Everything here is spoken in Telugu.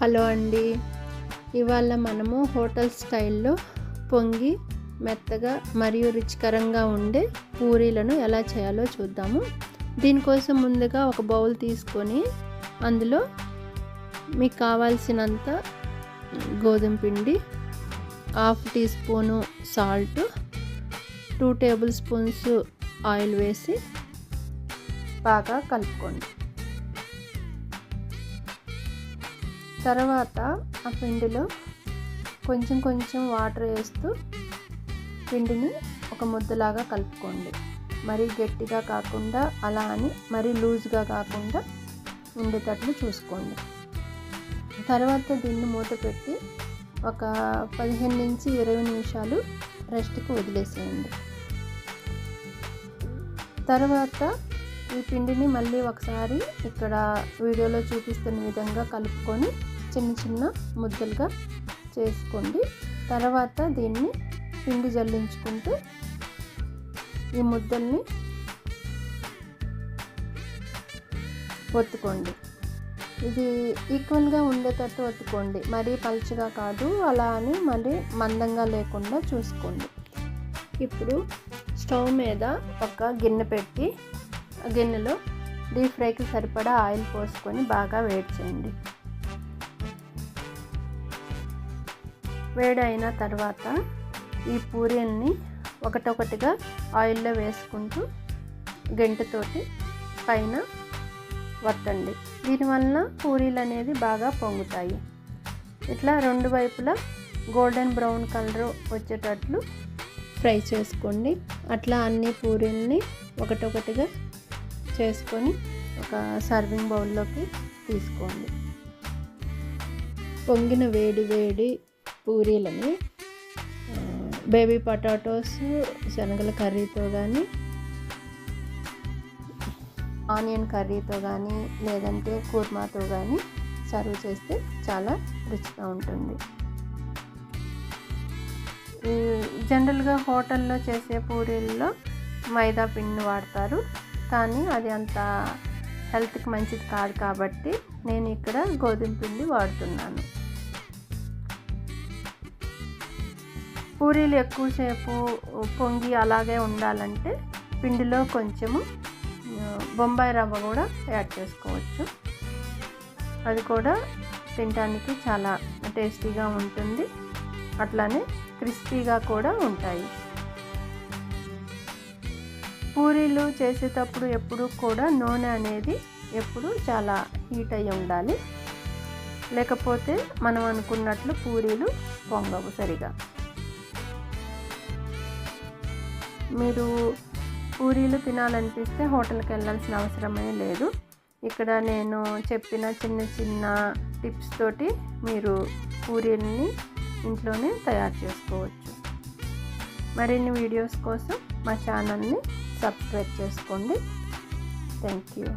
హలో అండి. ఇవాళ మనము హోటల్ స్టైల్లో పొంగి మెత్తగా మరియు రుచికరంగా ఉండే పూరీలను ఎలా చేయాలో చూద్దాము. దీనికోసం ముందుగా ఒక బౌల్ తీసుకొని అందులో మీకు కావాల్సినంత గోధుమ పిండి, 1/2 teaspoon salt, 2 tablespoons oil వేసి బాగా కలుపుకోండి. తర్వాత ఆ పిండిలో కొంచెం కొంచెం వాటర్ వేస్తూ పిండిని ఒక ముద్దలాగా కలుపుకోండి. మరీ గట్టిగా కాకుండా అలా అని మరీ లూజ్గా కాకుండా ఉండేటట్లు చూసుకోండి. తర్వాత దీన్ని మూత పెట్టి ఒక 15 నుంచి 20 నిమిషాలు రెస్ట్కి వదిలేసేయండి. తర్వాత ఈ పిండిని మళ్ళీ ఒకసారి ఇక్కడ వీడియోలో చూపిస్తున్న విధంగా కలుపుకొని చిన్న చిన్న ముద్దలుగా చేసుకోండి. తర్వాత దీన్ని పిండి జల్లించుకుంటూ ఈ ముద్దల్ని ఒత్తుకోండి. ఇది ఈక్వల్గా ఉండేటట్టు ఒత్తుకోండి, మరీ పలుచగా కాదు, అలా అని మరీ మందంగా లేకుండా చూసుకోండి. ఇప్పుడు స్టవ్ మీద ఒక గిన్నె పెట్టి ఆ గిన్నెలో డీప్ ఫ్రైకి సరిపడా ఆయిల్ పోసుకొని బాగా వేడి చేయండి. వేడి అయిన తర్వాత ఈ పూరీల్ని ఒకటొకటిగా ఆయిల్లో వేసుకుంటూ గెంటతోటి పైన వత్తండి. దీనివల్ల పూరీలు అనేది బాగా పొంగుతాయి. ఇట్లా రెండు వైపులా గోల్డెన్ బ్రౌన్ కలర్ వచ్చేటట్లు ఫ్రై చేసుకోండి. అట్లా అన్ని పూరీల్ని ఒకటొకటిగా చేసుకొని ఒక సర్వింగ్ బౌల్లోకి తీసుకోండి. పొంగిన వేడి వేడి పూరీలని బేబీ పొటాటోస్, శనగల కర్రీతో కానీ, ఆనియన్ కర్రీతో కానీ, లేదంటే కుర్మాతో కానీ సర్వ్ చేస్తే చాలా రుచిగా ఉంటుంది. జనరల్గా హోటల్లో చేసే పూరీల్లో మైదా పిండిని వాడతారు, కానీ అది అంత హెల్త్కి మంచిది కాదు కాబట్టి నేను ఇక్కడ గోధుమ పిండి వాడుతున్నాను. పూరీలు ఎక్కువసేపు పొంగి అలాగే ఉండాలంటే పిండిలో కొంచెము బొంబాయి రవ్వ కూడా యాడ్ చేసుకోవచ్చు. అది కూడా తినడానికి చాలా టేస్టీగా ఉంటుంది, అట్లానే క్రిస్పీగా కూడా ఉంటాయి. పూరీలు చేసేటప్పుడు ఎప్పుడు కూడా నూనె అనేది ఎప్పుడు చాలా హీట్ అయ్యి ఉండాలి, లేకపోతే మనం అనుకున్నట్లు పూరీలు పొంగవు సరిగా. మీరు పూరీలు తినాలనిపిస్తే హోటల్కి వెళ్ళాల్సిన అవసరమే లేదు. ఇక్కడ నేను చెప్పిన చిన్న చిన్న టిప్స్ తోటి మీరు పూరీలని ఇంట్లోనే తయారు చేసుకోవచ్చు. మరిన్ని వీడియోస్ కోసం మా ఛానల్ని సబ్స్క్రైబ్ చేసుకోండి. Thank you.